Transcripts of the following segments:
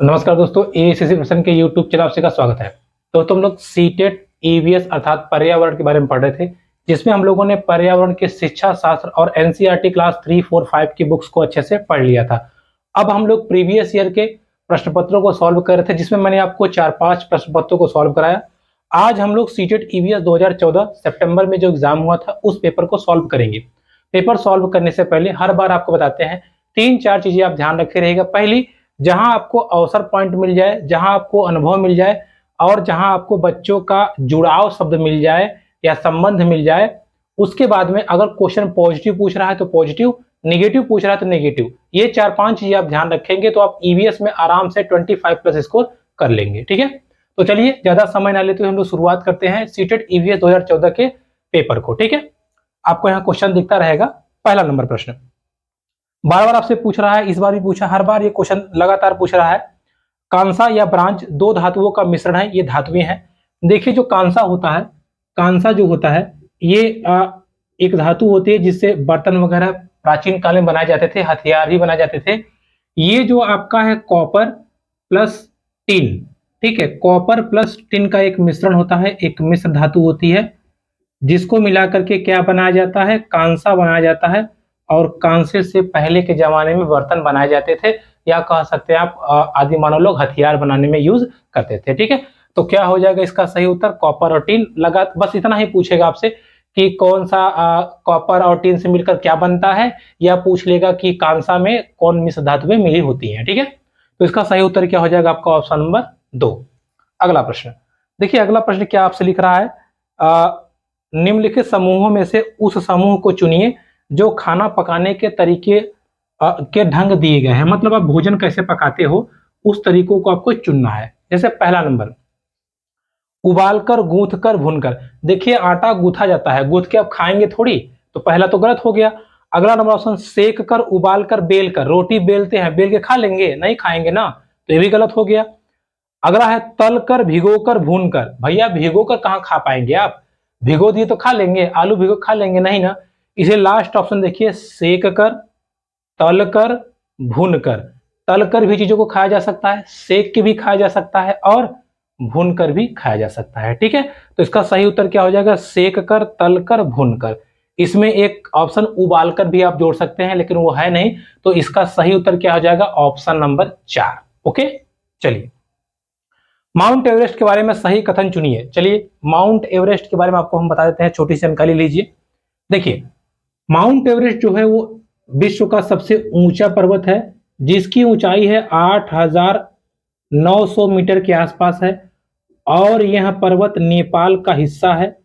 नमस्कार दोस्तों, ACC mission के यूट्यूब चैनल आपसे का स्वागत है। तो तुम लोग सीटेट ईवीएस अर्थात पर्यावरण के बारे में पढ़ रहे थे, जिसमें हम लोगों ने पर्यावरण के शिक्षा शास्त्र और एनसीईआरटी क्लास 3, 4, 5 की बुक्स को अच्छे से पढ़ लिया था। अब हम लोग प्रीवियस ईयर के प्रश्न पत्रों को सॉल्व कर रहे थे, जिसमें मैंने आपको 4-5 प्रश्न पत्रों को सॉल्व कराया। आज हम लोग सीटेट ईवीएस 2014 सितंबर में जो एग्जाम हुआ था उस पेपर को सॉल्व करेंगे। पेपर सॉल्व करने से पहले हर बार आपको बताते हैं 3-4 चीजें आप ध्यान रखे रहेगा। पहली, जहां आपको अवसर पॉइंट मिल जाए, जहां आपको अनुभव मिल जाए और जहां आपको बच्चों का जुड़ाव शब्द मिल जाए या संबंध मिल जाए, उसके बाद में अगर क्वेश्चन पॉजिटिव पूछ रहा है तो पॉजिटिव, नेगेटिव पूछ रहा है तो नेगेटिव, ये 4-5 चीजें आप ध्यान रखेंगे तो आप ईवीएस में आराम से 25 प्लस स्कोर कर लेंगे। ठीक है, तो चलिए ज्यादा समय ना लेते हुए हम लोग शुरुआत करते हैं सीटेट ईवीएस 2014 के पेपर को। ठीक है, आपको यहाँ क्वेश्चन दिखता रहेगा। पहला नंबर प्रश्न बार बार आपसे पूछ रहा है, इस बार भी पूछा, हर बार ये क्वेश्चन लगातार पूछ रहा है। कांसा या ब्रांज दो धातुओं का मिश्रण है, ये धातुएं हैं। देखिए जो कांसा होता है, कांसा जो होता है ये एक धातु होती है जिससे बर्तन वगैरह प्राचीन काल में बनाए जाते थे, हथियार भी बनाए जाते थे। ये जो आपका है कॉपर प्लस टिन, ठीक है, कॉपर प्लस टिन का एक मिश्रण होता है, एक मिश्र धातु होती है जिसको मिला करके क्या बनाया जाता है, कांसा बनाया जाता है। और कांसे से पहले के जमाने में बर्तन बनाए जाते थे, या कह सकते हैं आप आदि मानव लोग हथियार बनाने में यूज करते थे। ठीक है, तो क्या हो जाएगा इसका सही उत्तर, कॉपर और टिन। लगा बस इतना ही पूछेगा आपसे कि कौन सा कॉपर और टिन से मिलकर क्या बनता है, या पूछ लेगा कि कांसा में कौन मिश्र धातुएं मिली होती हैं। ठीक है, तो इसका सही उत्तर क्या हो जाएगा आपका, ऑप्शन नंबर 2। अगला प्रश्न देखिए, अगला प्रश्न क्या आपसे लिख रहा है, निम्नलिखित समूहों में से उस समूह को चुनिए जो खाना पकाने के तरीके के ढंग दिए गए हैं। मतलब आप भोजन कैसे पकाते हो उस तरीकों को आपको चुनना है। जैसे पहला नंबर, उबालकर, गूंथकर, भूनकर। देखिए आटा गूंथा जाता है, गूंथ के आप खाएंगे थोड़ी, तो पहला तो गलत हो गया। अगला नंबर ऑप्शन, सेक कर, उबाल कर, बेल कर। रोटी बेलते हैं, बेल के खा लेंगे, नहीं खाएंगे ना, तो ये भी गलत हो गया। अगला है तल कर, भिगो कर, भून कर। भैया भिगो कर कहां खा पाएंगे आप, भिगो दिए तो खा लेंगे, आलू भिगो खा लेंगे, नहीं ना। इसे लास्ट ऑप्शन देखिए, सेक कर, तल कर, भून कर। तल कर भी चीजों को खाया जा सकता है, सेक के भी खाया जा सकता है और भून कर भी खाया जा सकता है। ठीक है, तो इसका सही उत्तर क्या हो जाएगा, सेक कर, तल कर, भून कर। इसमें एक ऑप्शन उबाल कर भी आप जोड़ सकते हैं, लेकिन वो है नहीं, तो इसका सही उत्तर क्या हो जाएगा, ऑप्शन नंबर 4। ओके, चलिए माउंट एवरेस्ट के बारे में सही कथन चुनिए। चलिए माउंट एवरेस्ट के बारे में आपको हम बता देते हैं, छोटी सी जानकारी लीजिए। देखिए माउंट एवरेस्ट जो है वो विश्व का सबसे ऊंचा पर्वत है, जिसकी ऊंचाई है 8,900 मीटर के आसपास है। और यह पर्वत नेपाल का हिस्सा है।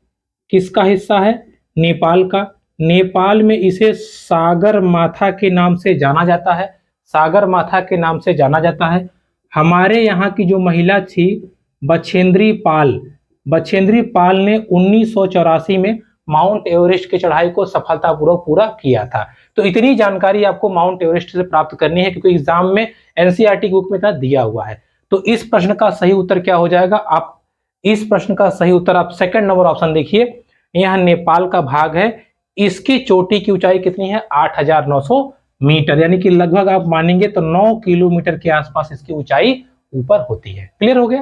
किसका हिस्सा है, नेपाल का। नेपाल में इसे सागर माथा के नाम से जाना जाता है, सागर माथा के नाम से जाना जाता है। हमारे यहाँ की जो महिला थी बछेंद्री पाल, बछेंद्री पाल ने 1984 में माउंट एवरेस्ट की चढ़ाई को सफलतापूर्वक पूरा किया था। तो इतनी जानकारी आपको माउंट एवरेस्ट से प्राप्त करनी है, क्योंकि एग्जाम में एनसीईआरटी बुक में इतना दिया हुआ है। तो इस प्रश्न का सही उत्तर क्या हो जाएगा, आप इस प्रश्न का सही उत्तर आप सेकंड नंबर ऑप्शन देखिए, यह नेपाल का भाग है। इसकी चोटी की ऊंचाई कितनी है, 8,900 मीटर, यानी कि लगभग आप मानेंगे तो 9 किलोमीटर के आसपास इसकी ऊंचाई ऊपर होती है। क्लियर हो गया,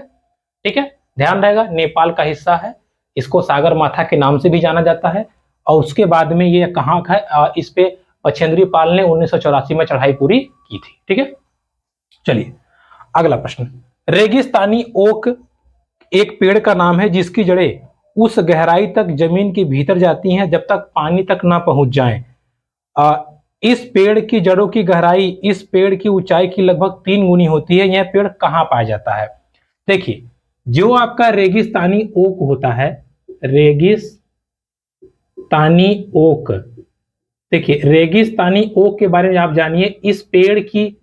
ठीक है, ध्यान रहेगा नेपाल का हिस्सा है, इसको सागर माथा के नाम से भी जाना जाता है। और उसके बाद में ये कहाँ है, इस पे बछेंद्री पाल ने 1984 में चढ़ाई पूरी की थी। ठीक है, चलिए अगला प्रश्न, रेगिस्तानी ओक एक पेड़ का नाम है जिसकी जड़ें उस गहराई तक जमीन के भीतर जाती हैं जब तक पानी तक ना पहुंच जाएं। इस पेड़ की जड़ों की गहराई इस पेड़ की ऊंचाई की लगभग 3 गुनी होती है। यह पेड़ कहां पाया जाता है। देखिए जो आपका रेगिस्तानी ओक होता है, रेगिस्तानी ओक, देखिए रेगिस्तानी ओक के बारे में आप जानिए। इस पेड़ की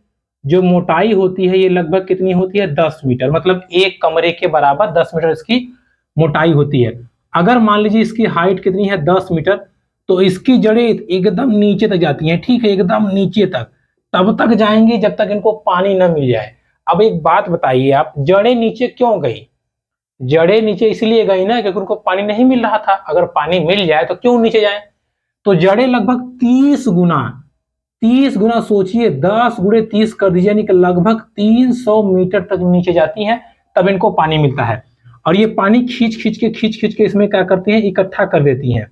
जो मोटाई होती है ये लगभग कितनी होती है, 10 मीटर, मतलब एक कमरे के बराबर 10 मीटर इसकी मोटाई होती है। अगर मान लीजिए इसकी हाइट कितनी है, 10 मीटर, तो इसकी जड़ें एकदम नीचे तक जाती हैं। ठीक है, एकदम नीचे तक, तब तक जाएंगी जब तक इनको पानी न मिल जाए। अब एक बात बताइए आप, जड़ें नीचे क्यों गई, जड़ें नीचे इसलिए गई ना क्योंकि उनको पानी नहीं मिल रहा था। अगर पानी मिल जाए तो क्यों नीचे जाए, तो जड़ें लगभग 30 गुना 30 गुना, सोचिए 10 गुणे 30 कर दीजिए, यानी कि लगभग 300 मीटर तक नीचे जाती हैं, तब इनको पानी मिलता है। और ये पानी खींच खींच के इसमें क्या करती हैं, इकट्ठा कर देती हैं।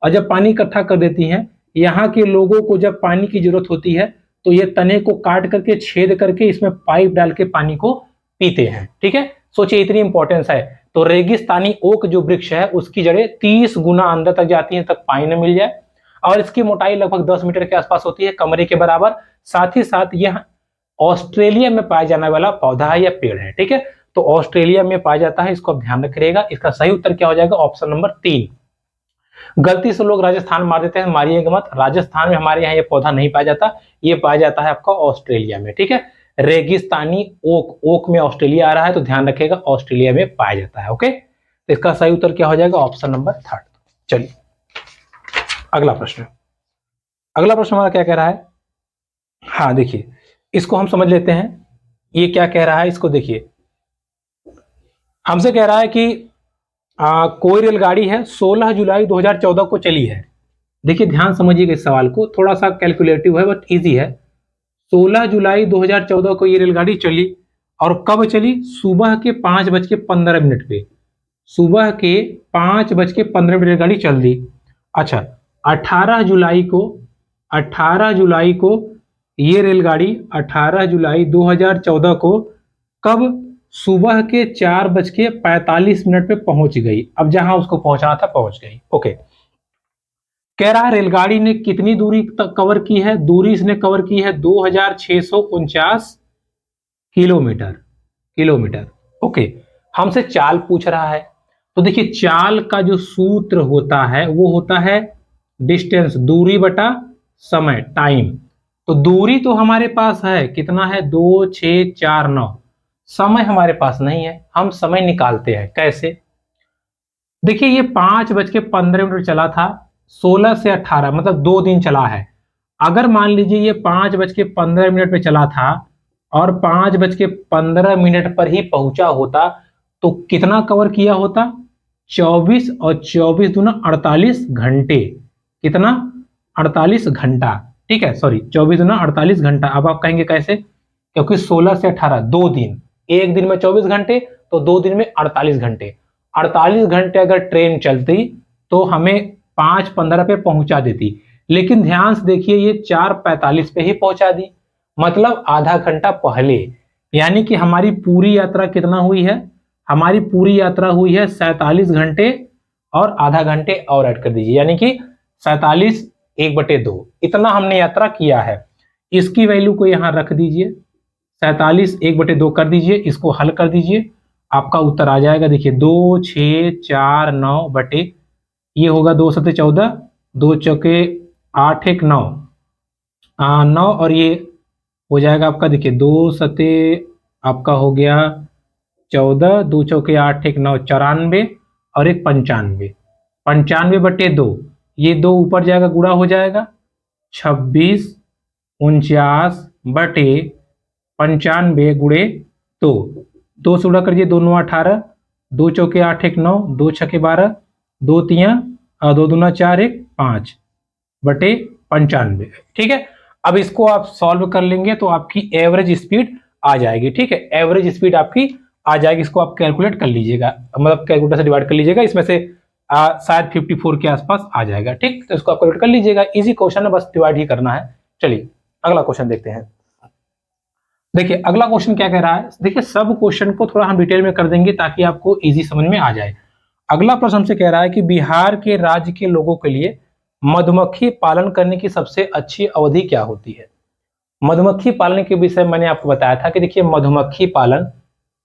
और जब पानी इकट्ठा कर देती हैं, यहाँ के लोगों को जब पानी की जरूरत होती है तो ये तने को काट करके, छेद करके इसमें पाइप डाल के पानी को पीते हैं। ठीक है, सोचिए इतनी इंपॉर्टेंस है। तो रेगिस्तानी ओक जो वृक्ष है उसकी जड़ें 30 गुना अंदर तक जाती हैं, तक पानी न मिल जाए, और इसकी मोटाई लगभग 10 मीटर के आसपास होती है, कमरे के बराबर। साथ ही साथ यह ऑस्ट्रेलिया में पाया जाने वाला पौधा है या पेड़ है। ठीक है, तो ऑस्ट्रेलिया में पाया जाता है, इसको आप ध्यान रखिएगा। इसका सही उत्तर क्या हो जाएगा, ऑप्शन नंबर 3। गलती से लोग राजस्थान मार देते हैं, मारिएगा मत, राजस्थान में हमारे यहाँ ये पौधा नहीं पाया जाता, ये पाया जाता है आपका ऑस्ट्रेलिया में। ठीक है, रेगिस्तानी ओक, ओक में ऑस्ट्रेलिया आ रहा है, तो ध्यान रखिएगा ऑस्ट्रेलिया में पाया जाता है। ओके, तो इसका सही उत्तर क्या हो जाएगा, ऑप्शन नंबर 3। चलिए अगला प्रश्न, अगला प्रश्न हमारा क्या कह रहा है। हाँ देखिए, इसको हम समझ लेते हैं, ये क्या कह रहा है, इसको देखिए। हमसे कह रहा है कि कोई रेलगाड़ी है 16 जुलाई 2014 को चली है। देखिए ध्यान समझिएगा इस सवाल को, थोड़ा सा कैलकुलेटिव है बट इजी है। 16 जुलाई 2014 को ये रेलगाड़ी चली, और कब चली, सुबह के 5:15 पे, सुबह के 5:15 रेलगाड़ी चल दी। अच्छा, 18 जुलाई को, 18 जुलाई को ये रेलगाड़ी 18 जुलाई 2014 को कब, सुबह के 4:45 पे पहुंच गई। अब जहां उसको पहुंचना था पहुंच गई। ओके, कह रहा है रेलगाड़ी ने कितनी दूरी तक कवर की है, दूरी इसने कवर की है 2649 किलोमीटर, किलोमीटर। ओके, हमसे चाल पूछ रहा है, तो देखिए चाल का जो सूत्र होता है वो होता है डिस्टेंस, दूरी बटा समय, टाइम। तो दूरी तो हमारे पास है, कितना है, 2649। समय हमारे पास नहीं है, हम समय निकालते हैं कैसे। देखिए ये 5:15 चला था, 16 से 18 मतलब 2 दिन चला है। अगर मान लीजिए ये 5:15 पे चला था और 5:15 पर ही पहुंचा होता, तो कितना कवर किया होता, 24 और 24 दूना 48 घंटे। कितना, 48 घंटा। ठीक है, सॉरी 24 दूना 48 घंटा। अब आप कहेंगे कैसे, क्योंकि 16 से 18 2 दिन, एक दिन में 24 घंटे, तो 2 दिन में 48 घंटे। 48 घंटे अगर ट्रेन चलती तो हमें 5:15 पे पहुंचा देती, लेकिन ध्यान से देखिए ये 4:45 पे ही पहुंचा दी, मतलब आधा घंटा पहले। यानी कि हमारी पूरी यात्रा कितना हुई है, हमारी पूरी यात्रा हुई है 47 घंटे, और आधा घंटे और ऐड कर दीजिए, यानी कि 47 1/2, इतना हमने यात्रा किया है। इसकी वैल्यू को यहां रख दीजिए, 47 1/2 कर दीजिए, इसको हल कर दीजिए, आपका उत्तर आ जाएगा। देखिए 2 6 4 9 बटे, ये होगा 2 7 14, 2 चौके 8 1 9, 9, और ये हो जाएगा आपका, देखिए 2 सते आपका हो गया 14, 2 चौके 8 1 9, 94, और एक 95, 95/2, ये 2 ऊपर जाएगा, गुणा हो जाएगा 26 49 बटे 95 गुणे 2, 2 से गुणा करिए, 2 9 18, 2 चौके 8 1 9, 2 छके 12, 2 तिया 2 दूना 4 1 5 बटे 95। ठीक है, अब इसको आप सॉल्व कर लेंगे तो आपकी एवरेज स्पीड आ जाएगी। ठीक है, एवरेज स्पीड आपकी आ जाएगी, इसको आप कैलकुलेट कर लीजिएगा, मतलब कैलकुलेटर से डिवाइड कर लीजिएगा, इसमें से शायद 54 के आसपास आ जाएगा। ठीक, तो इसको आप कैलकुलेट कर लीजिएगा, इजी क्वेश्चन है, बस डिवाइड ही करना है। चलिए अगला क्वेश्चन देखते हैं। देखिए अगला क्वेश्चन क्या कह रहा है, देखिए सब क्वेश्चन को थोड़ा हम डिटेल में कर देंगे ताकि आपको इजी समझ में आ जाए। अगला प्रश्न हमसे कह रहा है कि बिहार के राज्य के लोगों के लिए मधुमक्खी पालन करने की सबसे अच्छी अवधि क्या होती है। मधुमक्खी पालन के विषय मैंने आपको बताया था कि देखिए मधुमक्खी पालन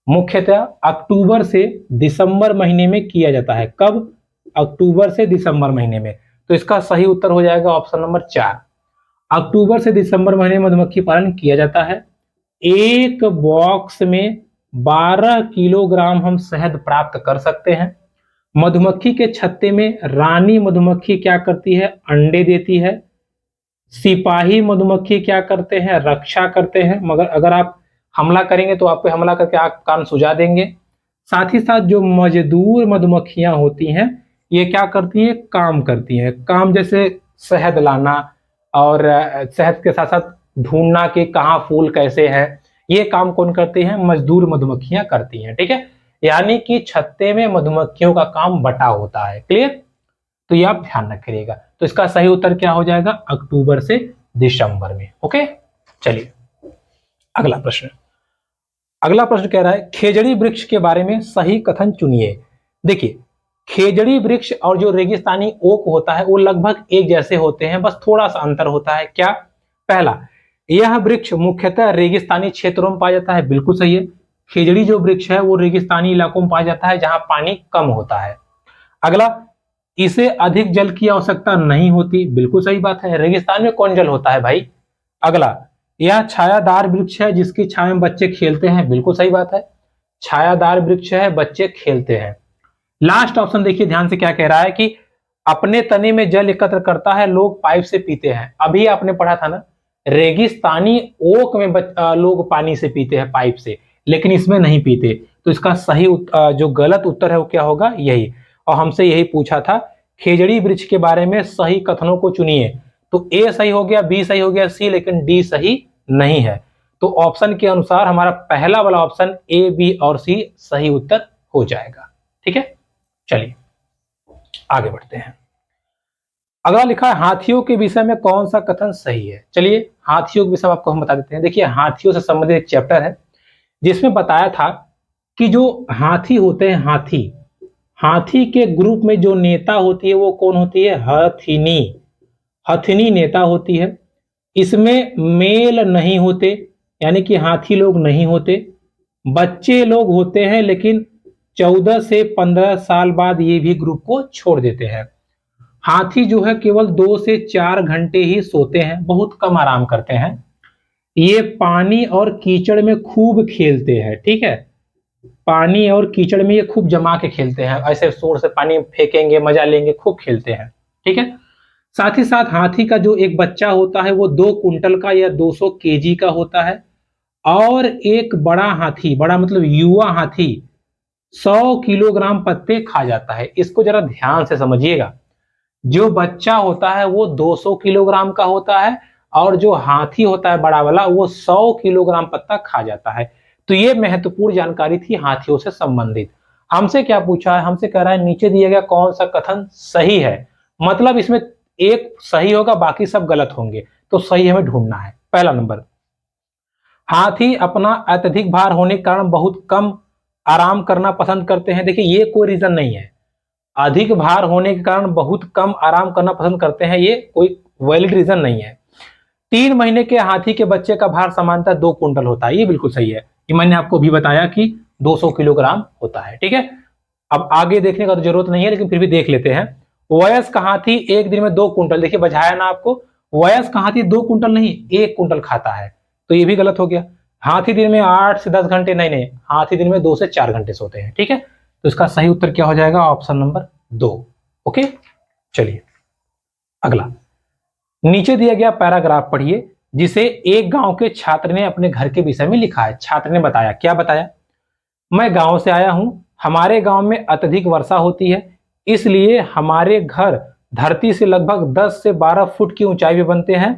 मुख्यतः अक्टूबर से दिसंबर महीने में किया जाता है। कब, अक्टूबर से दिसंबर महीने में। तो इसका सही उत्तर हो जाएगा ऑप्शन नंबर 4, अक्टूबर से दिसंबर महीने में मधुमक्खी पालन किया जाता है। एक बॉक्स में 12 किलोग्राम हम शहद प्राप्त कर सकते हैं। मधुमक्खी के छत्ते में रानी मधुमक्खी क्या करती है, अंडे देती है। सिपाही मधुमक्खी क्या करते हैं, रक्षा करते हैं, मगर अगर आप हमला करेंगे तो आप पे हमला करके आग कान सुझा देंगे। साथ ही साथ जो मजदूर मधुमक्खियां होती हैं ये क्या करती हैं, काम करती हैं। काम जैसे शहद लाना, और शहद के साथ साथ ढूंढना कि कहाँ फूल कैसे हैं, ये काम कौन करते हैं? मजदूर मधुमक्खियां करती हैं। ठीक है, यानी कि छत्ते में मधुमक्खियों का काम बटा होता है। क्लियर? तो ये आप ध्यान रखिएगा। तो इसका सही उत्तर क्या हो जाएगा? अक्टूबर से दिसंबर में। ओके, चलिए अगला प्रश्न। अगला प्रश्न कह रहा है खेजड़ी वृक्ष के बारे में सही कथन चुनिए। देखिए, खेजड़ी वृक्ष और जो रेगिस्तानी ओक होता है वो लगभग एक जैसे होते हैं, बस थोड़ा सा अंतर होता है। क्या? पहला, यह वृक्ष मुख्यतः रेगिस्तानी क्षेत्रों में पाया जाता है। बिल्कुल सही है, खेजड़ी जो वृक्ष है वो रेगिस्तानी इलाकों में पाया जाता है जहां पानी कम होता है। अगला, इसे अधिक जल की आवश्यकता नहीं होती। बिल्कुल सही बात है, रेगिस्तान में कौन जल होता है भाई। अगला, यह छायादार वृक्ष है जिसकी छाया में बच्चे खेलते हैं। बिल्कुल सही बात है, छायादार वृक्ष है, बच्चे खेलते हैं। लास्ट ऑप्शन देखिए ध्यान से, क्या कह रहा है कि अपने तने में जल एकत्र करता है, लोग पाइप से पीते हैं। अभी आपने पढ़ा था ना, रेगिस्तानी ओक में लोग पानी से पीते हैं, पाइप से, लेकिन इसमें नहीं पीते। तो इसका सही जो गलत उत्तर है वो क्या होगा? यही। और हमसे यही पूछा था, खेजड़ी वृक्ष के बारे में सही कथनों को चुनिए। तो ए सही हो गया, बी सही हो गया, सी, लेकिन डी सही नहीं है। तो ऑप्शन के अनुसार हमारा पहला वाला ऑप्शन ए, बी और सी सही उत्तर हो जाएगा। ठीक है, चलिए आगे बढ़ते हैं। अगला लिखा है हाथियों के विषय में कौन सा कथन सही है। चलिए हाथियों के विषय में आपको हम बता देते हैं। देखिए, हाथियों से संबंधित एक चैप्टर है जिसमें बताया था कि जो हाथी होते हैं, हाथी के ग्रुप में जो नेता होती है वो कौन होती है? हथिनी। हथिनी नेता होती है। इसमें मेल नहीं होते, यानी कि हाथी लोग नहीं होते, बच्चे लोग होते हैं, लेकिन 14 से 15 साल बाद ये भी ग्रुप को छोड़ देते हैं। हाथी जो है केवल 2 से 4 घंटे ही सोते हैं, बहुत कम आराम करते हैं। ये पानी और कीचड़ में खूब खेलते हैं। ठीक है, पानी और कीचड़ में ये खूब जमा के खेलते हैं, ऐसे जोर से पानी फेंकेंगे, मजा लेंगे, खूब खेलते हैं। ठीक है, साथ ही साथ हाथी का जो एक बच्चा होता है वो 2 कुंटल का या 200 केजी का होता है, और एक बड़ा हाथी, बड़ा मतलब युवा हाथी, 100 किलोग्राम पत्ते खा जाता है। इसको जरा ध्यान से समझिएगा, जो बच्चा होता है वो 200 किलोग्राम का होता है, और जो हाथी होता है बड़ा वाला वो 100 किलोग्राम पत्ता खा जाता है। तो ये महत्वपूर्ण जानकारी थी हाथियों से संबंधित। हमसे क्या पूछा है? हमसे कह रहा है नीचे दिया गया कौन सा कथन सही है। मतलब इसमें एक सही होगा, बाकी सब गलत होंगे, तो सही हमें ढूंढना है। पहला नंबर, हाथी अपना अत्यधिक भार होने के कारण बहुत कम आराम करना पसंद करते हैं। देखिए, ये कोई रीजन नहीं है। अधिक भार होने के कारण बहुत कम आराम करना पसंद करते हैं, ये कोई वैलिड रीजन नहीं है। 3 महीने के हाथी के बच्चे का भार सामान्यतः 2 कुंटल होता है, ये बिल्कुल सही है। ये मैंने आपको भी बताया कि 200 किलोग्राम होता है। ठीक है, अब आगे देखने का तो जरूरत नहीं है, लेकिन फिर भी देख लेते हैं। वयस्क हाथी एक दिन में 2 कुंटल, देखिए बझाया ना आपको, वयस्क हाथी 2 कुंटल नहीं 1 कुंटल खाता है, तो ये भी गलत हो गया। हाथी दिन में 8 से 10 घंटे, नहीं, हाथी दिन में 2 से 4 घंटे सोते हैं। ठीक है, तो इसका सही उत्तर क्या हो जाएगा? Option number 2। ओके, चलिए अगला, नीचे दिया गया पैराग्राफ पढ़िए जिसे एक गांव के छात्र ने अपने घर के विषय में लिखा है। छात्र ने बताया, क्या बताया? मैं गांव से आया हूं, हमारे गांव में अत्यधिक वर्षा होती है, इसलिए हमारे घर धरती से लगभग 10 से 12 फुट की ऊंचाई पे बनते हैं,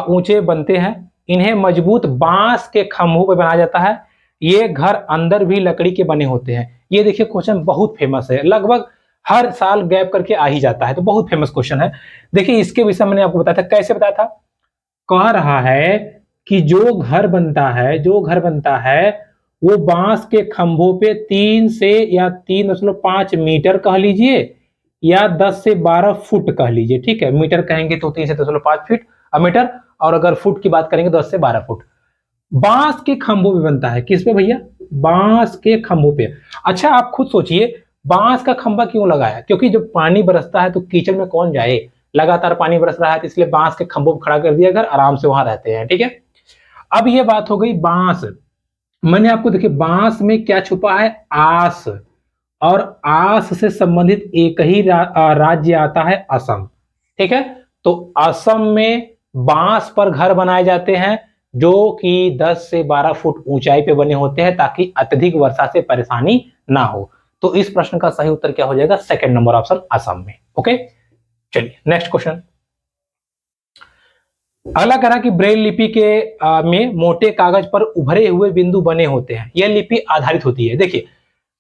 ऊंचे बनते हैं। इन्हें मजबूत बांस के खंभों पर बनाया जाता है। ये घर अंदर भी लकड़ी के बने होते हैं। ये देखिए क्वेश्चन बहुत फेमस है, लगभग हर साल गैप करके आ ही जाता है, तो बहुत फेमस क्वेश्चन है। देखिए इसके विषय मैंने आपको बताया था, कैसे बताया था? कह रहा है कि जो घर बनता है वो बांस के खंभों पे 3 से या 3.5 मीटर कह लीजिए, या 10 से 12 फुट कह लीजिए। ठीक है, मीटर कहेंगे तो 3 से 3.5 फीट मीटर, और अगर फुट की बात करेंगे तो 10 से 12 फुट। बांस के खंभों पे बनता है, किस पे भैया? बांस के खंभों पे। अच्छा आप खुद सोचिए, बांस का खंभा क्यों लगाया? क्योंकि जब पानी बरसता है तो कीचड़ में कौन जाए, लगातार पानी बरस रहा है, तो इसलिए बांस के खंभों पर खड़ा कर दिया, घर आराम से वहां रहते हैं। ठीक है, अब ये बात हो गई बांस। मैंने आपको देखिए बांस में क्या छुपा है? आस, और आस से संबंधित एक ही राज्य आता है, असम। ठीक है, तो असम में बांस पर घर बनाए जाते हैं जो कि 10 से 12 फुट ऊंचाई पे बने होते हैं, ताकि अत्यधिक वर्षा से परेशानी ना हो। तो इस प्रश्न का सही उत्तर क्या हो जाएगा? सेकंड नंबर ऑप्शन, असम में। ओके, चलिए नेक्स्ट क्वेश्चन। अगला कह रहा है कि ब्रेल लिपि के में मोटे कागज पर उभरे हुए बिंदु बने होते हैं, यह लिपि आधारित होती है। देखिए,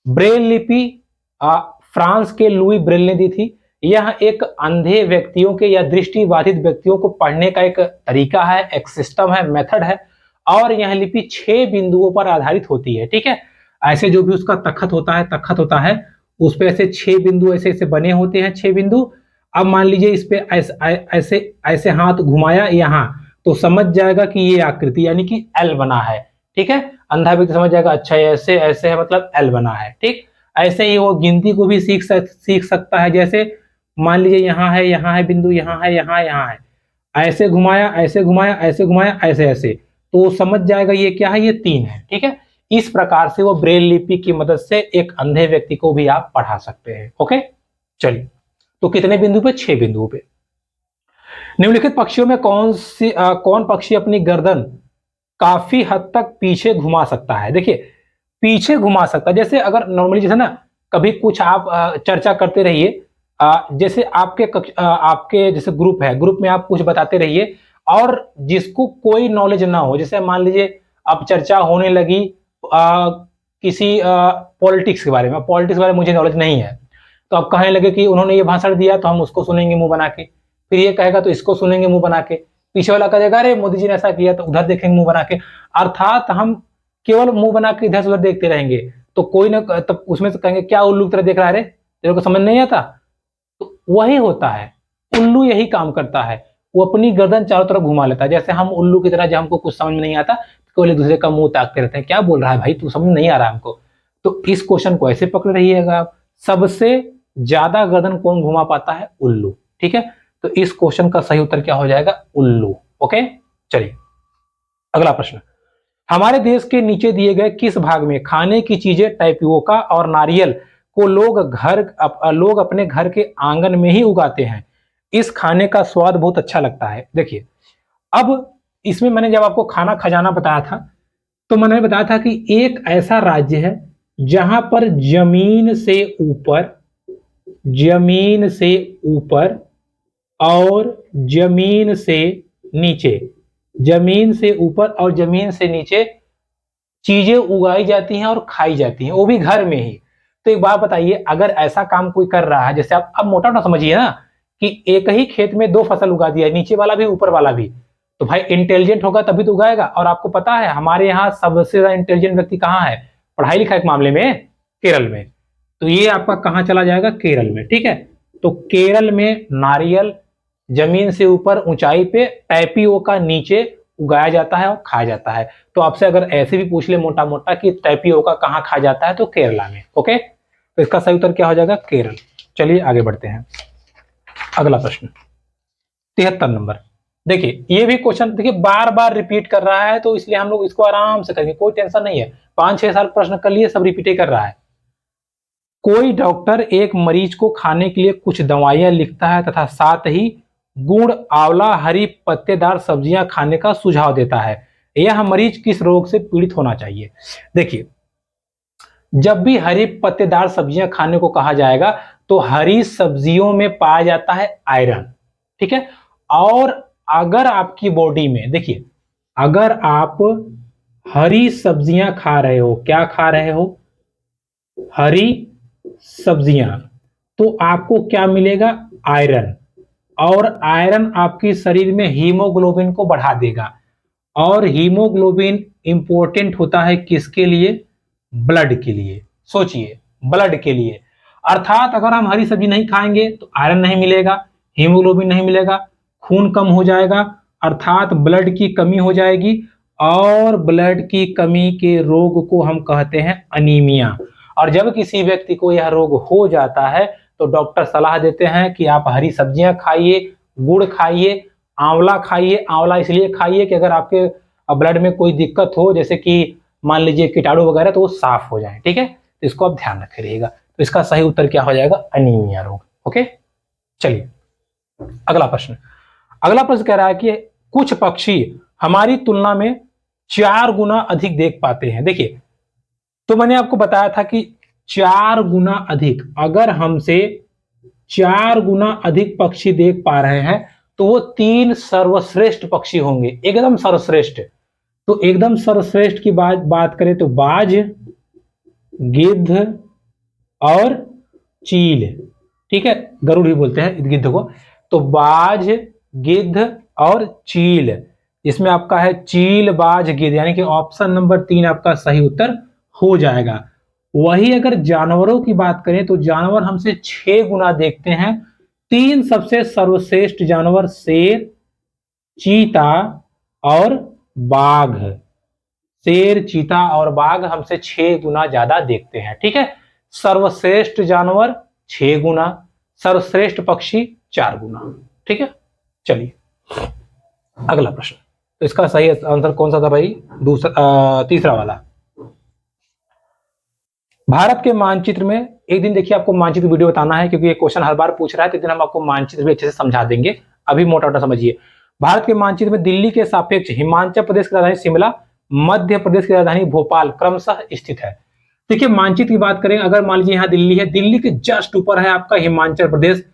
ब्रेल लिपि फ्रांस के लुई ब्रेल ने दी थी। यह एक अंधे व्यक्तियों के या दृष्टिबाधित व्यक्तियों को पढ़ने का एक तरीका है, एक सिस्टम है, मेथड है, और यह लिपि 6 बिंदुओं पर आधारित होती है। ठीक है, ऐसे जो भी उसका तख्त होता है उस पे ऐसे 6 बिंदु ऐसे ऐसे बने होते हैं, 6 बिंदु। अब मान लीजिए इस पे ऐसे ऐसे ऐसे हाथ घुमाया यहाँ, तो समझ जाएगा कि ये आकृति यानी कि एल बना है। ठीक है, अंधा व्यक्ति समझ जाएगा अच्छा ऐसे ऐसे है मतलब एल बना है। ठीक, ऐसे ही वो गिनती को भी सीख सकता है। जैसे मान लीजिए यहाँ है बिंदु, यहाँ है, ऐसे घुमाया ऐसे घुमाया ऐसे घुमाया ऐसे ऐसे, तो वो समझ जाएगा ये क्या है, ये 3 है। ठीक है, इस प्रकार से वो ब्रेल लिपि की मदद से एक अंधे व्यक्ति को भी आप पढ़ा सकते हैं। ओके, चलिए, तो कितने बिंदु पे? 6 बिंदुओं पे। निम्नलिखित पक्षियों में कौन पक्षी अपनी गर्दन काफी हद तक पीछे घुमा सकता है? देखिए, पीछे घुमा सकता है, जैसे अगर नॉर्मली जैसे ना कभी कुछ आप चर्चा करते रहिए, जैसे आपके जैसे ग्रुप है, ग्रुप में आप कुछ बताते रहिए, और जिसको कोई नॉलेज ना हो, जैसे मान लीजिए अब चर्चा होने लगी किसी पॉलिटिक्स के बारे में, पॉलिटिक्स के बारे में मुझे नॉलेज नहीं है, तो अब कहने लगे कि उन्होंने ये भाषण दिया तो हम उसको सुनेंगे मुंह बना के, फिर ये कहेगा तो इसको सुनेंगे मुंह बना के, पीछे वाला कहेगा अरे मोदी जी ने ऐसा किया तो उधर देखेंगे मुंह बना के। अर्थात हम केवल मुंह बना के इधर से उधर देखते रहेंगे, तो कोई ना तब उसमें से कहेंगे क्या उल्लू की तरह देख रहा है रे, तेरे को समझ नहीं आता। तो वही होता है, उल्लू यही काम करता है, वो अपनी गर्दन चारों तरफ घुमा लेता है। जैसे हम उल्लू की तरह, जब हमको कुछ समझ में नहीं आता तो एक दूसरे का मुंह ताकते रहते हैं, क्या बोल रहा है भाई, तू समझ नहीं आ रहा हमको। तो इस क्वेश्चन को ऐसे पकड़ रहिएगा आप, सबसे ज्यादा गर्दन कौन घुमा पाता है? उल्लू। ठीक है, तो इस क्वेश्चन का सही उत्तर क्या हो जाएगा? उल्लू। ओके, चलिए अगला प्रश्न। हमारे देश के नीचे दिए गए किस भाग में खाने की चीजें टैपियोका और नारियल को लोग अपने घर के आंगन में ही उगाते हैं? इस खाने का स्वाद बहुत अच्छा लगता है। देखिए, अब इसमें मैंने जब आपको खाना खजाना बताया था, तो मैंने बताया था कि एक ऐसा राज्य है जहां पर जमीन से ऊपर और जमीन से ऊपर और जमीन से नीचे चीजें उगाई जाती हैं और खाई जाती हैं, वो भी घर में ही। तो एक बात बताइए, अगर ऐसा काम कोई कर रहा है, जैसे आप अब मोटा मोटा समझिए ना कि एक ही खेत में 2 फसल उगा दिया, नीचे वाला भी ऊपर वाला भी, तो भाई इंटेलिजेंट होगा तभी तो उगाएगा। और आपको पता है हमारे यहाँ सबसे ज्यादा इंटेलिजेंट व्यक्ति कहाँ है पढ़ाई लिखाई के मामले में? केरल में। तो ये आपका कहाँ चला जाएगा? केरल में। ठीक है, तो केरल में नारियल जमीन से ऊपर ऊंचाई पे, टैपियोका नीचे उगाया जाता है और खाया जाता है। तो आपसे अगर ऐसे भी पूछ ले मोटा मोटा कि टैपियोका कहाँ खाया जाता है, तो केरला में। ओके, तो इसका सही उत्तर क्या हो जाएगा? केरल। चलिए आगे बढ़ते हैं, अगला प्रश्न 73 नंबर। देखिए, ये भी क्वेश्चन देखिए बार बार रिपीट कर रहा है, तो इसलिए हम लोग इसको आराम से करेंगे, कोई टेंशन नहीं है। 5-6 साल प्रश्न कर लिए, सब रिपीट कर रहा है। कोई डॉक्टर एक मरीज को खाने के लिए कुछ दवाइयां लिखता है तथा साथ ही गुड़, आंवला, हरी पत्तेदार सब्जियां खाने का सुझाव देता है। यह मरीज किस रोग से पीड़ित होना चाहिए? देखिए, जब भी हरी पत्तेदार सब्जियां खाने को कहा जाएगा तो हरी सब्जियों में पाया जाता है आयरन। ठीक है, और अगर आपकी बॉडी में, देखिए, अगर आप हरी सब्जियां खा रहे हो, क्या खा रहे हो? हरी सब्जियां, तो आपको क्या मिलेगा? आयरन। और आयरन आपके शरीर में हीमोग्लोबिन को बढ़ा देगा, और हीमोग्लोबिन इंपॉर्टेंट होता है किसके लिए? ब्लड के लिए। सोचिए, ब्लड के लिए। अर्थात अगर हम हरी सब्जी नहीं खाएंगे तो आयरन नहीं मिलेगा, हीमोग्लोबिन नहीं मिलेगा, खून कम हो जाएगा, अर्थात ब्लड की कमी हो जाएगी, और ब्लड की कमी के रोग को हम कहते हैं अनीमिया। और जब किसी व्यक्ति को यह रोग हो जाता है तो डॉक्टर सलाह देते हैं कि आप हरी सब्जियां खाइए, गुड़ खाइए, आंवला खाइए। आंवला इसलिए खाइए कि अगर आपके ब्लड में कोई दिक्कत हो, जैसे कि मान लीजिए कीटाणु वगैरह, तो वो साफ हो जाए। ठीक है, तो इसको आप ध्यान रखे रहिएगा। तो इसका सही उत्तर क्या हो जाएगा? अनीमिया रोग। ओके, चलिए अगला प्रश्न। अगला प्रश्न कह रहा है कि कुछ पक्षी हमारी तुलना में 4 गुना अधिक देख पाते हैं। देखिए, तो मैंने आपको बताया था कि 4 गुना अधिक, अगर हमसे 4 गुना अधिक पक्षी देख पा रहे हैं तो वो 3 सर्वश्रेष्ठ पक्षी होंगे, एकदम सर्वश्रेष्ठ। तो एकदम सर्वश्रेष्ठ की बात करें तो बाज, गिद्ध और चील, ठीक है, गरुड़ ही बोलते हैं गिद्ध को। तो बाज, गिद्ध और चील, इसमें आपका है चील, बाज, गिद्ध, यानी कि ऑप्शन नंबर 3 आपका सही उत्तर हो जाएगा। वही अगर जानवरों की बात करें तो जानवर हमसे 6 गुना देखते हैं। 3 सबसे सर्वश्रेष्ठ जानवर शेर, चीता और बाघ। शेर, चीता और बाघ हमसे 6 गुना ज्यादा देखते हैं, ठीक है। सर्वश्रेष्ठ जानवर 6 गुना, सर्वश्रेष्ठ पक्षी 4 गुना, ठीक है। चलिए अगला प्रश्न। तो इसका सही आंसर कौन सा था भाई? तीसरा वाला। भारत के मानचित्र में, एक दिन देखिए आपको मानचित्र वीडियो बताना है क्योंकि ये क्वेश्चन हर बार पूछ रहा है, तो एक दिन हम आपको मानचित्र भी अच्छे से समझा देंगे। अभी मोटा मोटा समझिए। भारत के मानचित्र में दिल्ली के सापेक्ष हिमाचल प्रदेश की राजधानी शिमला, मध्य प्रदेश की राजधानी भोपाल क्रमशः स्थित है। देखिए मानचित्र की बात करें, अगर मान लीजिए यहाँ दिल्ली है, दिल्ली के जस्ट ऊपर है आपका हिमाचल प्रदेश।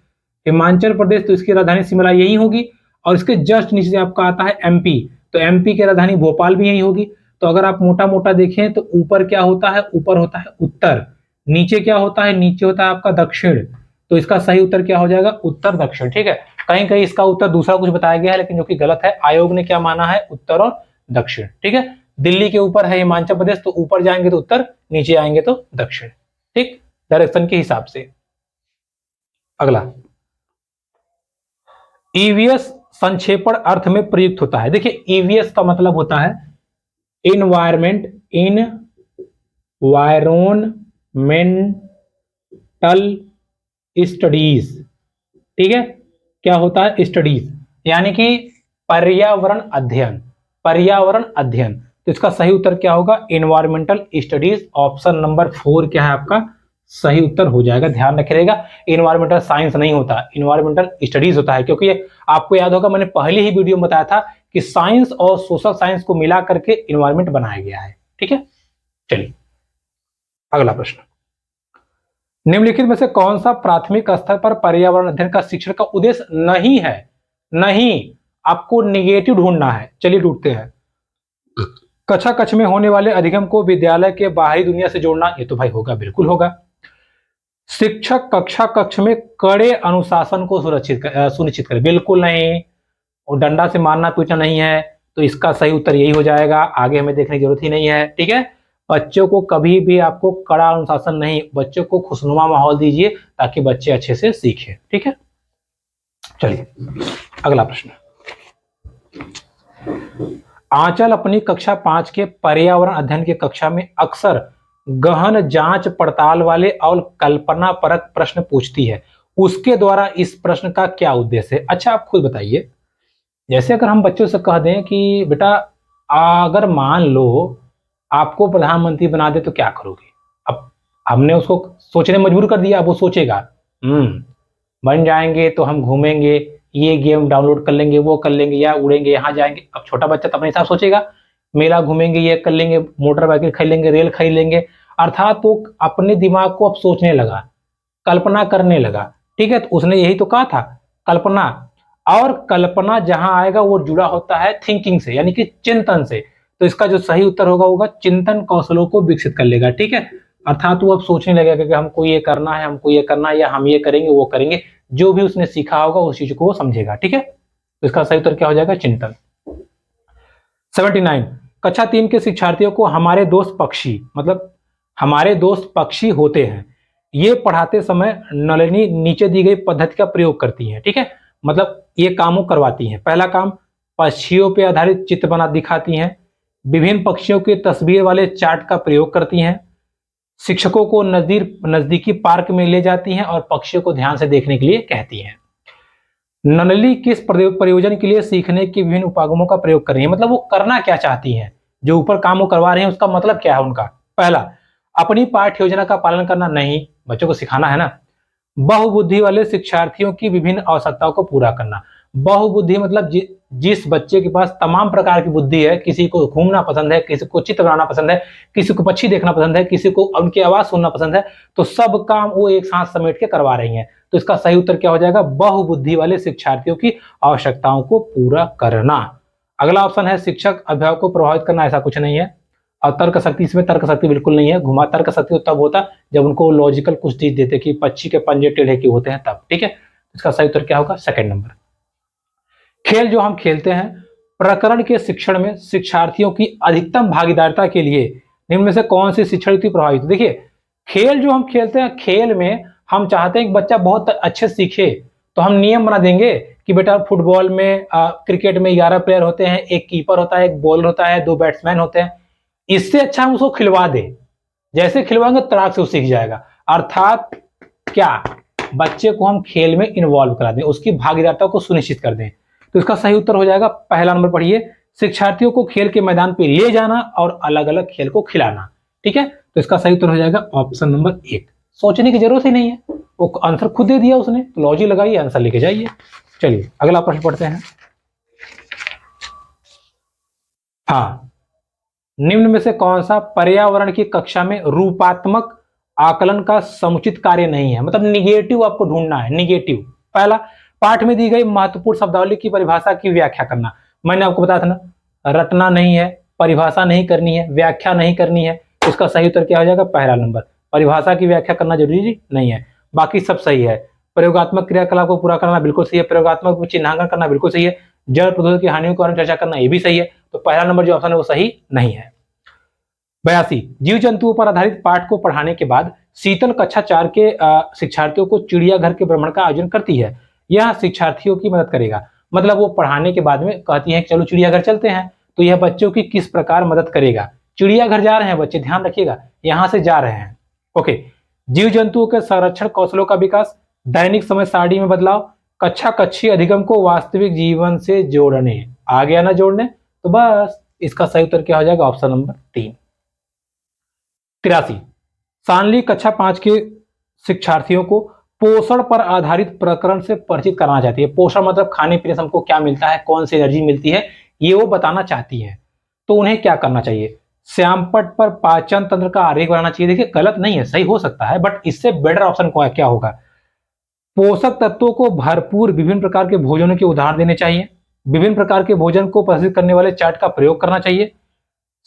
हिमाचल प्रदेश, तो इसकी राजधानी शिमला यही होगी, और इसके जस्ट नीचे से आपका आता है एमपी, तो एमपी की राजधानी भोपाल भी यही होगी। तो अगर आप मोटा मोटा देखें तो ऊपर क्या होता है? ऊपर होता है उत्तर, नीचे क्या होता है? नीचे होता है आपका दक्षिण। तो इसका सही उत्तर क्या हो जाएगा? उत्तर दक्षिण, ठीक है। कहीं कहीं इसका उत्तर दूसरा कुछ बताया गया है, लेकिन जो कि गलत है। आयोग ने क्या माना है? उत्तर और दक्षिण, ठीक है। दिल्ली के ऊपर है हिमाचल प्रदेश, तो ऊपर जाएंगे तो उत्तर, नीचे आएंगे तो दक्षिण, ठीक, डायरेक्शन के हिसाब से। अगला, ईवीएस संक्षेपण अर्थ में प्रयुक्त होता है। देखिए ईवीएस का मतलब होता है इन्वायरमेंटल स्टडीज, ठीक है। क्या होता है? स्टडीज, यानी कि पर्यावरण अध्ययन, पर्यावरण अध्ययन। तो इसका सही उत्तर क्या होगा? Environmental studies. ऑप्शन नंबर 4 क्या है आपका? सही उत्तर हो जाएगा। ध्यान रखिएगा, इन्वायरमेंटल साइंस नहीं होता, इन्वायरमेंटल स्टडीज होता है। क्योंकि आपको याद होगा मैंने पहले ही वीडियो में बताया था कि साइंस और सोशल साइंस को मिला करके इन्वायरमेंट बनाया गया है, ठीक है। चलिए अगला प्रश्न। निम्नलिखित में से कौन सा प्राथमिक स्तर पर पर्यावरण अध्ययन का शिक्षण का उद्देश्य नहीं है? नहीं, आपको निगेटिव ढूंढना है। चलिए ढूंढते हैं। कक्षा कक्ष में होने वाले अधिगम को विद्यालय के बाहरी दुनिया से जोड़ना, ये तो भाई होगा, बिल्कुल होगा। शिक्षक कक्षा कक्ष में कड़े अनुशासन को सुनिश्चित करे, बिल्कुल नहीं। और डंडा से मारना पीटना नहीं है, तो इसका सही उत्तर यही हो जाएगा। आगे हमें देखने की जरूरत ही नहीं है, ठीक है। बच्चों को कभी भी आपको कड़ा अनुशासन नहीं, बच्चों को खुशनुमा माहौल दीजिए ताकि बच्चे अच्छे से सीखें, ठीक है। चलिए अगला प्रश्न। आंचल अपनी कक्षा 5 के पर्यावरण अध्ययन के कक्षा में अक्सर गहन जांच पड़ताल वाले और कल्पना परक प्रश्न पूछती है। उसके द्वारा इस प्रश्न का क्या उद्देश्य है? अच्छा आप खुद बताइए। जैसे अगर हम बच्चों से कह दें कि बेटा अगर मान लो आपको प्रधानमंत्री बना दे तो क्या करोगे? अब हमने उसको सोचने मजबूर कर दिया, अब वो सोचेगा बन जाएंगे तो हम घूमेंगे, ये गेम डाउनलोड कर लेंगे, वो कर लेंगे, या उड़ेंगे, यहाँ जाएंगे। अब छोटा बच्चा तो अपने हिसाब सोचेगा, मेला घूमेंगे, ये कर लेंगे, मोटर बाइकिल खरीद लेंगे, रेल खरीद लेंगे। अर्थात वो अपने दिमाग को अब सोचने लगा, कल्पना करने लगा, ठीक है। तो उसने यही तो कहा था, कल्पना। और कल्पना जहां आएगा वो जुड़ा होता है थिंकिंग से, यानी कि चिंतन से। तो इसका जो सही उत्तर होगा चिंतन कौशलों को विकसित कर लेगा, ठीक है। अर्थात वो अब सोचने लगेगा कि हमको ये करना है, हमको ये करना है, या हम ये करेंगे, वो करेंगे। जो भी उसने सीखा होगा उस चीज को वो समझेगा, ठीक है। तो इसका सही उत्तर क्या हो जाएगा? चिंतन। 79, कक्षा 3 के शिक्षार्थियों को हमारे दोस्त पक्षी, मतलब हमारे दोस्त पक्षी होते हैं, ये पढ़ाते समय नलिनी नीचे दी गई पद्धति का प्रयोग करती हैं, ठीक है। मतलब ये कामों करवाती हैं। पहला काम, पक्षियों पर आधारित चित्र बना दिखाती हैं, विभिन्न पक्षियों की तस्वीर वाले चार्ट का प्रयोग करती हैं, शिक्षकों को नजदीकी पार्क में ले जाती हैं और पक्षियों को ध्यान से देखने के लिए कहती हैं। नलिनी किस प्रयोजन के लिए सीखने के विभिन्न उपागमों का प्रयोग कर रही है? मतलब वो करना क्या चाहती हैं, जो ऊपर काम वो करवा रहे हैं उसका मतलब क्या है उनका? पहला, अपनी पाठ्य योजना का पालन करना, नहीं, बच्चों को सिखाना है ना। बहुबुद्धि वाले शिक्षार्थियों की विभिन्न आवश्यकताओं को पूरा करना। बहुबुद्धि मतलब जिस बच्चे के पास तमाम प्रकार की बुद्धि है, किसी को घूमना पसंद है, किसी को चित्र बनाना पसंद है, किसी को पक्षी देखना पसंद है, किसी को उनकी आवाज सुनना पसंद है, तो सब काम वो एक साथ समेट के करवा रही हैं। तो इसका सही उत्तर क्या हो जाएगा, बहुबुद्धि वाले शिक्षार्थियों की आवश्यकताओं को पूरा करना। अगला ऑप्शन है शिक्षक अभिभावक को प्रभावित करना, ऐसा कुछ नहीं है। और तर्क शक्ति, इसमें तर्क शक्ति बिल्कुल नहीं है। घुमा तर्क शक्ति तो तब होता जब उनको लॉजिकल कुछ चीज देते कि पक्षी के पंजे टेढ़े क्यों होते हैं तब, ठीक है। इसका सही उत्तर क्या होगा, सेकंड नंबर। खेल जो हम खेलते हैं, प्रकरण के शिक्षण में शिक्षार्थियों की अधिकतम भागीदारिता के लिए निम्न में से कौन सी शिक्षण रीति प्रभावित। देखिए, खेल जो हम खेलते हैं, खेल में हम चाहते हैं कि बच्चा बहुत अच्छे सीखे, तो हम नियम बना देंगे कि बेटा फुटबॉल में क्रिकेट में 11 प्लेयर होते हैं, एक कीपर होता है, एक बॉलर होता है, 2 बैट्समैन होते हैं। इससे अच्छा हम उसको खिलवा दें, जैसे खिलवाएंगे तड़ाक से वो सीख जाएगा। अर्थात क्या, बच्चे को हम खेल में इन्वॉल्व करा दें, उसकी भागीदारिता को सुनिश्चित कर दें। तो इसका सही उत्तर हो जाएगा पहला नंबर, पढ़िए, शिक्षार्थियों को खेल के मैदान पे ले जाना और अलग अलग खेल को खिलाना, ठीक है। तो इसका सही उत्तर हो जाएगा ऑप्शन नंबर 1। सोचने की जरूरत ही नहीं है, वो आंसर खुद दे दिया उसने, तो लॉजिक लगाइए, आंसर लेके जाइए। चलिए अगला प्रश्न पढ़ते हैं। हाँ, निम्न में से कौन सा पर्यावरण की कक्षा में रूपात्मक आकलन का समुचित कार्य नहीं है, मतलब निगेटिव आपको ढूंढना है, निगेटिव। पहला, पाठ में दी गई महत्वपूर्ण शब्दावली की परिभाषा की व्याख्या करना। मैंने आपको बताया था ना, रटना नहीं है, परिभाषा नहीं करनी है, व्याख्या नहीं करनी है। इसका सही उत्तर क्या हो जाएगा, पहला नंबर। परिभाषा की व्याख्या करना जरूरी नहीं है, बाकी सब सही है। प्रयोगात्मक क्रियाकलाप को पूरा करना बिल्कुल सही है, प्रयोगात्मक चिन्हांकन करना बिल्कुल सही है, जल प्रदूषण की हानियों के बारे में चर्चा करना ये भी सही है। तो पहला नंबर जो ऑप्शन है वो सही नहीं है। 82, जीव जंतुओं पर आधारित पाठ को पढ़ाने के बाद शीतल कक्षा 4 के शिक्षार्थियों को चिड़ियाघर के भ्रमण का आयोजन करती है। यह शिक्षार्थियों की मदद करेगा, मतलब वो पढ़ाने के बाद में कहती है कि चलो चिड़ियाघर चलते हैं, तो यह बच्चों की किस प्रकार मदद करेगा। चिड़ियाघर जा रहे हैं बच्चे, ध्यान रखिएगा, यहां से जा रहे हैं, ओके। जीव जंतुओं के संरक्षण कौशलों का विकास, दैनिक समय सारणी में बदलाव, कक्षा कक्षीय अधिगम को वास्तविक जीवन से जोड़ने, आ गया ना जोड़ने, तो बस इसका सही उत्तर क्या हो जाएगा, ऑप्शन नंबर 3। 83, शानली कक्षा 5 के शिक्षार्थियों को पोषण पर आधारित प्रकरण से परिचित कराना चाहती है। पोषण मतलब खाने पीने से हमको क्या मिलता है, कौन सी एनर्जी मिलती है, ये वो बताना चाहती है। तो उन्हें क्या करना चाहिए, श्यामपट्ट पर पाचन तंत्र का आरेख बनाना चाहिए। देखिए गलत नहीं है, सही हो सकता है, बट इससे बेटर ऑप्शन क्या होगा, पोषक तत्वों को भरपूर विभिन्न प्रकार के भोजनों के उदाहरण देने चाहिए, विभिन्न प्रकार के भोजन को प्रस्तुत करने वाले चार्ट का प्रयोग करना चाहिए,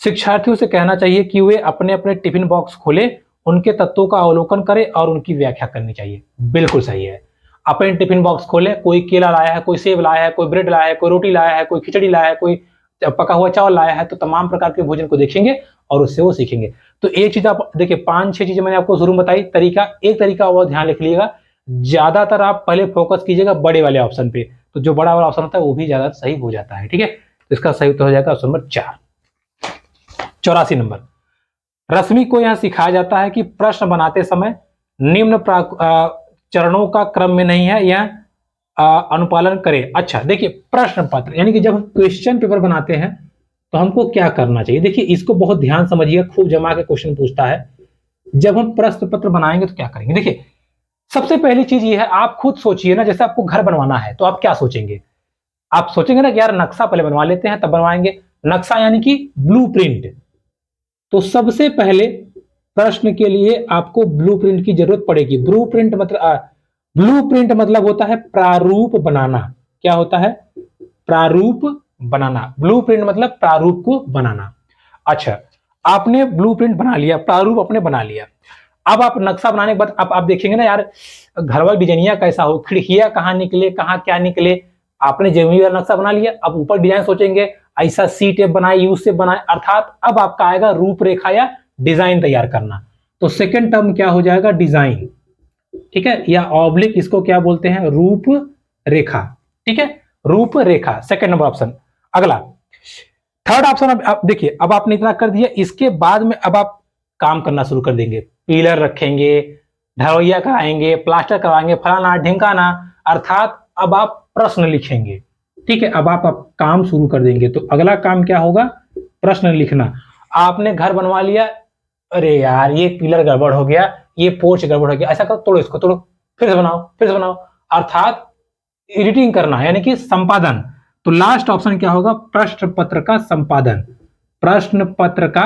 शिक्षार्थियों से कहना चाहिए कि वे अपने अपने टिफिन बॉक्स खोले, उनके तत्वों का अवलोकन करें और उनकी व्याख्या करनी चाहिए। बिल्कुल सही है, अपने टिफिन बॉक्स खोले, कोई केला लाया है, कोई सेब लाया है, कोई ब्रेड लाया है, कोई रोटी लाया है, कोई खिचड़ी लाया है, कोई पका हुआ चावल लाया है, तो तमाम प्रकार के भोजन को देखेंगे और उससे वो सीखेंगे। तो एक चीज आप देखिए, 5-6 चीजें मैंने आपको शुरू में बताई, तरीका एक तरीका और ध्यान रख लीजिएगा, ज्यादातर आप पहले फोकस कीजिएगा बड़े वाले ऑप्शन पे, तो जो बड़ा वाला ऑप्शन होता है वो भी ज्यादा सही हो जाता है, ठीक है। तो इसका सही उत्तर हो जाएगा ऑप्शन नंबर 4। 84 नंबर, रश्मि को यह सिखाया जाता है कि प्रश्न बनाते समय निम्न चरणों का क्रम में नहीं है, यह अनुपालन करे। अच्छा देखिए, प्रश्न पत्र यानी कि जब हम क्वेश्चन पेपर बनाते हैं तो हमको क्या करना चाहिए, देखिए इसको बहुत ध्यान समझिए, खूब जमा के क्वेश्चन पूछता है। जब हम प्रश्न पत्र बनाएंगे तो क्या करेंगे, देखिए सबसे पहली चीज ये है, आप खुद सोचिए ना, जैसे आपको घर बनवाना है तो आप क्या सोचेंगे, आप सोचेंगे ना कि यार नक्शा पहले बनवा लेते हैं तब बनवाएंगे, नक्शा यानी कि ब्लूप्रिंट। तो सबसे पहले प्रश्न के लिए आपको ब्लूप्रिंट की जरूरत पड़ेगी। ब्लूप्रिंट मतलब होता है प्रारूप बनाना। क्या होता है, प्रारूप बनाना। ब्लूप्रिंट मतलब प्रारूप को बनाना। अच्छा, आपने ब्लूप्रिंट बना लिया, प्रारूप आपने बना लिया, अब आप नक्शा बनाने के बाद आप देखेंगे ना यार घर वाला डिजाइनिया कैसा हो, खिड़कियां कहाँ निकले, कहाँ क्या निकले। आपने जमीन वाला नक्शा बना लिया, अब ऊपर डिजाइन सोचेंगे ऐसा सी टेप बनाए, यू से बनाए, अर्थात अब आपका आएगा रूपरेखा या डिजाइन तैयार करना। तो सेकंड टर्म क्या हो जाएगा, डिजाइन, ठीक है, या ऑब्लिक इसको क्या बोलते हैं, रूप रेखा, ठीक है, रूप रेखा, सेकंड नंबर ऑप्शन। अगला थर्ड ऑप्शन, अब देखिए अब आपने इतना कर दिया, इसके बाद में अब आप काम करना शुरू कर देंगे, पिलर रखेंगे, ढलैया कराएंगे, प्लास्टर कराएंगे, फलाना ढिमकाना, अर्थात अब आप प्रश्न लिखेंगे, ठीक है, अब आप काम शुरू कर देंगे। तो अगला काम क्या होगा, प्रश्न लिखना। आपने घर बनवा लिया, अरे यार ये पिलर गड़बड़ हो गया, ये पोर्च गड़बड़ हो गया, ऐसा करो, तोड़ो इसको, तोड़ो, फिर से बनाओ, फिर से बनाओ, अर्थात एडिटिंग करना यानी कि संपादन। तो लास्ट ऑप्शन क्या होगा, प्रश्न पत्र का संपादन, प्रश्न पत्र का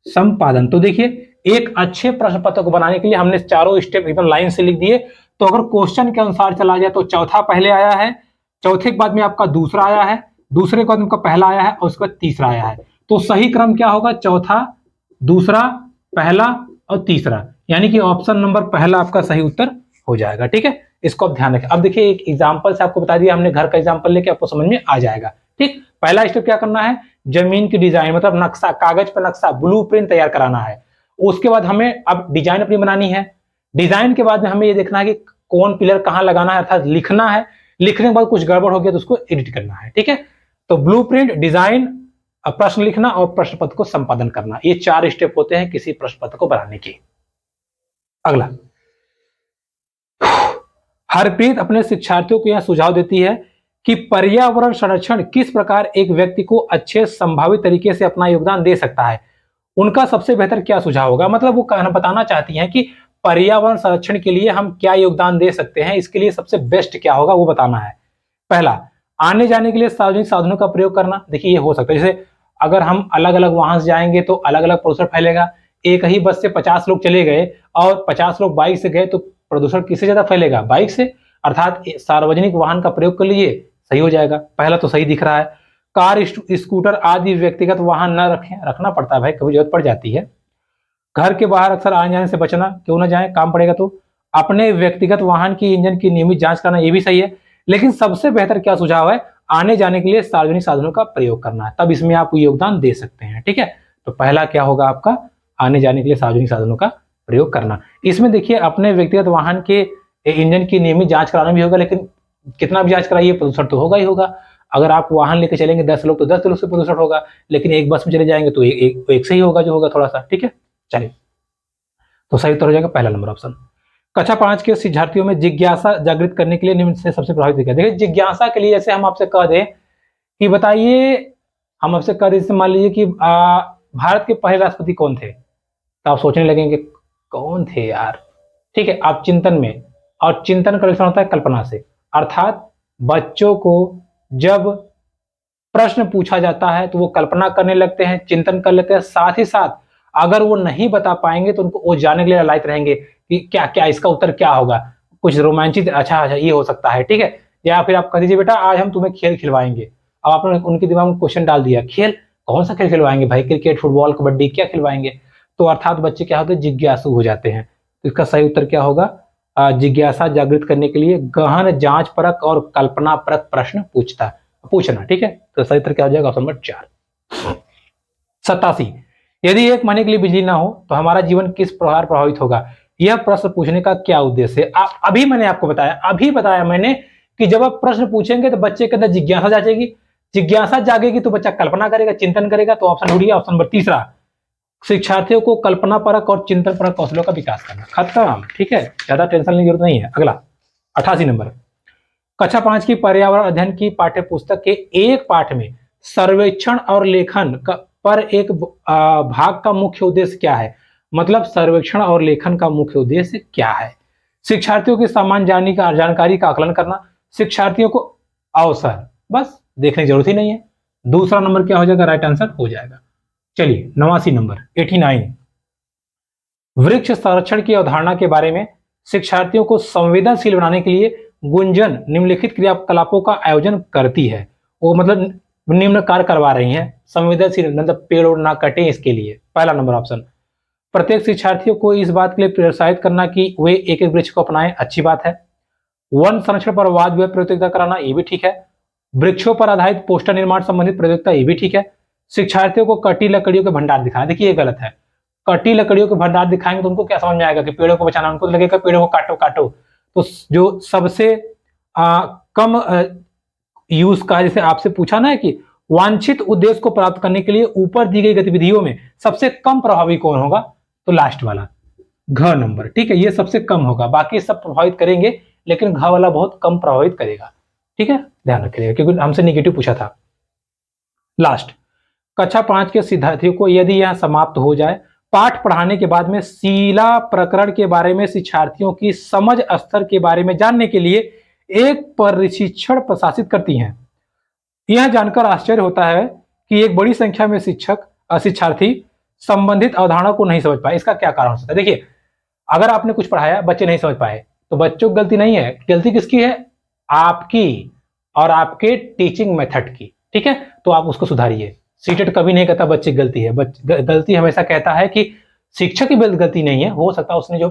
संपादन। तो देखिए एक अच्छे प्रश्न पत्र को बनाने के लिए हमने चारों स्टेप एकदम लाइन से लिख दिए। तो अगर क्वेश्चन के अनुसार चला जाए तो चौथा पहले आया है, चौथे के बाद में आपका दूसरा आया है, दूसरे के बाद में आपका पहला आया है और उसके बाद तीसरा आया है। तो सही क्रम क्या होगा? चौथा, दूसरा, पहला और तीसरा, यानी कि ऑप्शन नंबर पहला आपका सही उत्तर हो जाएगा। ठीक है, इसको आप ध्यान रखें। अब देखिए एक एग्जांपल से आपको बता दिया हमने, घर का एग्जांपल लेके आपको समझ में आ जाएगा। ठीक, पहला स्टेप क्या करना है? जमीन की डिजाइन मतलब नक्शा, कागज पर नक्शा, ब्लूप्रिंट तैयार कराना है। उसके बाद हमें अब डिजाइन अपनी बनानी है। डिजाइन के बाद में हमें ये देखना है कि कौन पिलर कहां लगाना है, अर्थात लिखना है। लिखने के बाद कुछ गड़बड़ हो गया तो उसको एडिट करना है। ठीक है, तो ब्लूप्रिंट, डिजाइन, प्रश्न लिखना और प्रश्न पत्र को संपादन करना, ये 4 स्टेप होते हैं किसी प्रश्न पत्र को बनाने के। अगला, हरप्रीत अपने शिक्षार्थियों को यह सुझाव देती है कि पर्यावरण संरक्षण किस प्रकार एक व्यक्ति को अच्छे संभावित तरीके से अपना योगदान दे सकता है। उनका सबसे बेहतर क्या सुझाव होगा? मतलब वो बताना चाहती हैं कि पर्यावरण संरक्षण के लिए हम क्या योगदान दे सकते हैं, इसके लिए सबसे बेस्ट क्या होगा वो बताना है। पहला, आने जाने के लिए सार्वजनिक साधनों का प्रयोग करना। देखिए ये हो सकता है, जैसे अगर हम अलग अलग वाहन से जाएंगे तो अलग अलग प्रदूषण फैलेगा। एक ही बस से 50 लोग चले गए और 50 लोग बाइक से गए तो प्रदूषण किससे ज्यादा फैलेगा? बाइक से। अर्थात सार्वजनिक वाहन का प्रयोग कर लीजिए, सही हो जाएगा। पहला तो सही दिख रहा है। कार, स्कूटर आदि व्यक्तिगत वाहन न रखें, रखना पड़ता है भाई, कभी जरूरत पड़ जाती है। घर के बाहर अक्सर आने जाने से बचना, क्यों ना जाए, काम पड़ेगा तो। अपने व्यक्तिगत वाहन की इंजन की नियमित जांच करना, ये भी सही है। लेकिन सबसे बेहतर क्या सुझाव है? आने जाने के लिए सार्वजनिक साधनों का प्रयोग करना है, तब इसमें आप योगदान दे सकते हैं। ठीक है, तो पहला क्या होगा आपका? आने जाने के लिए सार्वजनिक साधनों का प्रयोग करना। इसमें देखिए अपने व्यक्तिगत वाहन के इंजन की नियमित जांच कराना भी होगा, लेकिन कितना भी जांच कराइए प्रदूषण तो होगा ही होगा। अगर आप वाहन लेके चलेंगे 10 लोग तो 10 लोग से प्रदूषण होगा, लेकिन एक बस में चले जाएंगे तो एक से ही होगा जो होगा थोड़ा सा। ठीक है, चलिए, तो सही उत्तर हो जाएगा पहला नंबर ऑप्शन। कक्षा 5 के शिक्षार्थियों में जिज्ञासा जागृत करने के लिए निम्न से सबसे प्रभावी तरीका। देखिए जिज्ञासा के लिए जैसे हम आपसे कह दें कि बताइए, हम आपसे कह दें, मान लीजिए कि भारत के पहले राष्ट्रपति कौन थे, तो आप सोचने लगेंगे कौन थे यार। ठीक है, आप चिंतन में, और चिंतन का होता है कल्पना से। अर्थात बच्चों को जब प्रश्न पूछा जाता है तो वो कल्पना करने लगते हैं, चिंतन कर लेते हैं। साथ ही साथ अगर वो नहीं बता पाएंगे तो उनको वो जानने के लिए लायक रहेंगे कि क्या क्या इसका उत्तर क्या होगा, कुछ रोमांचित, अच्छा अच्छा ये हो सकता है। ठीक है, या फिर आप कह दीजिए बेटा आज हम तुम्हें खेल खिलवाएंगे। अब आपने उनके दिमाग में क्वेश्चन डाल दिया, खेल कौन सा खेल खिलवाएंगे भाई, क्रिकेट, फुटबॉल, कबड्डी, क्या खिलवाएंगे? तो अर्थात बच्चे क्या होते हैं? जिज्ञासु हो जाते हैं। तो इसका सही उत्तर क्या होगा? जिज्ञासा जागृत करने के लिए गहन जांच परक और कल्पना परक प्रश्न पूछना। ठीक है, तो सही उत्तर क्या हो जाएगा? Option number 4। 87, यदि 1 महीने के लिए बिजली ना हो तो हमारा जीवन किस प्रकार प्रभावित होगा? यह प्रश्न पूछने का क्या उद्देश्य है? अभी मैंने आपको बताया मैंने कि जब आप प्रश्न पूछेंगे तो बच्चे के अंदर जिज्ञासा जागेगी। जिज्ञासा जागेगी तो बच्चा कल्पना करेगा, चिंतन करेगा। तो ऑप्शन ढूंढिए, ऑप्शन नंबर 3, शिक्षार्थियों को कल्पना परक और चिंतन परक कौशलों का विकास करना। खत्म। ठीक है, ज्यादा टेंशन लेने की जरूरत नहीं है। अगला 88 नंबर, कक्षा 5 की पर्यावरण अध्ययन की पाठ्य पुस्तक के एक पाठ में सर्वेक्षण और लेखन पर एक भाग का मुख्य उद्देश्य क्या है? मतलब सर्वेक्षण और लेखन का मुख्य उद्देश्य क्या है? शिक्षार्थियों की सामान्य जानकारी का आकलन करना, शिक्षार्थियों को अवसर, बस देखने की जरूरत ही नहीं है। दूसरा नंबर क्या हो जाएगा? राइट आंसर हो जाएगा। चलिए 89 नंबर, 89, वृक्ष संरक्षण की अवधारणा के बारे में शिक्षार्थियों को संवेदनशील बनाने के लिए गुंजन निम्नलिखित क्रियाकलापों का आयोजन करती है। वो मतलब निम्न कार्य करवा रही हैं, संवेदनशील मतलब पेड़ और ना कटे इसके लिए। पहला नंबर ऑप्शन, प्रत्येक शिक्षार्थियों को इस बात के लिए प्रोत्साहित करना कि वे एक एक वृक्ष को अपनाएं, अच्छी बात है। वन संरक्षण पर वाद विवाद प्रतियोगिता कराना, ये भी ठीक है। वृक्षों पर आधारित पोस्टर निर्माण संबंधित प्रतियोगिता, ये भी ठीक है। शिक्षार्थियों को कटी लकड़ियों के भंडार दिखाना, देखिए ये गलत है। कटी लकड़ियों के भंडार दिखाएंगे तो उनको क्या समझ में आएगा कि पेड़ों को बचाना, उनको लगेगा पेड़ों को काटो काटो। तो जो सबसे कम यूज का, जैसे आपसे पूछा ना है कि वांछित उद्देश्य को प्राप्त करने के लिए ऊपर दी गई गतिविधियों में सबसे कम प्रभावी कौन होगा? तो लास्ट वाला घ नंबर। ठीक है, ये सबसे कम होगा, बाकी सब प्रभावित करेंगे लेकिन घ वाला बहुत कम प्रभावित करेगा। ठीक है, ध्यान रखिएगा क्योंकि हमसे निगेटिव पूछा था। लास्ट, कक्षा 5 के शिक्षार्थियों को यदि यह समाप्त हो जाए, पाठ पढ़ाने के बाद में शीला प्रकरण के बारे में शिक्षार्थियों की समझ स्तर के बारे में जानने के लिए एक प्रशिक्षण प्रशासित करती हैं। यह जानकर आश्चर्य होता है कि एक बड़ी संख्या में शिक्षार्थी संबंधित अवधारणा को नहीं समझ पाए। इसका क्या कारण हो सकता है? देखिए, अगर आपने कुछ पढ़ाया, बच्चे नहीं समझ पाए, तो बच्चों की गलती नहीं है, गलती किसकी है? आपकी और आपके टीचिंग मेथड की। ठीक है, तो आप उसको सुधारिए। सीटेट कभी नहीं कहता बच्चे की गलती है, गलती हमेशा कहता है कि शिक्षक की गलती नहीं है, हो सकता है उसने जो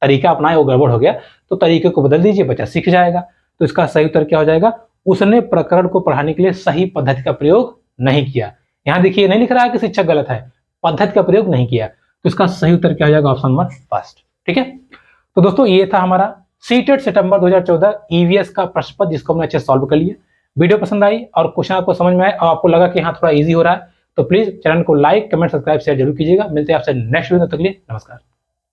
तरीका अपनाया वो गड़बड़ हो गया, तो तरीके को बदल दीजिए, बच्चा सीख जाएगा। तो इसका सही उत्तर क्या हो जाएगा? उसने प्रकरण को पढ़ाने के लिए सही पद्धति का प्रयोग नहीं किया। यहां देखिए नहीं लिख रहा है कि शिक्षक गलत है, पद्धति का प्रयोग नहीं किया। तो इसका सही उत्तर क्या हो जाएगा? Option number first. ठीक है, तो दोस्तों ये था हमारा सीटेट सितंबर 2014 ईवीएस का प्रश्न पत्र, जिसको हमने अच्छे सॉल्व कर लिया। वीडियो पसंद आई और क्वेश्चन आपको समझ में आए और आपको लगा कि हाँ थोड़ा इजी हो रहा है, तो प्लीज चैनल को लाइक, कमेंट, सब्सक्राइब, शेयर जरूर कीजिएगा। मिलते हैं आपसे नेक्स्ट वीडियो, तब तक के लिए नमस्कार।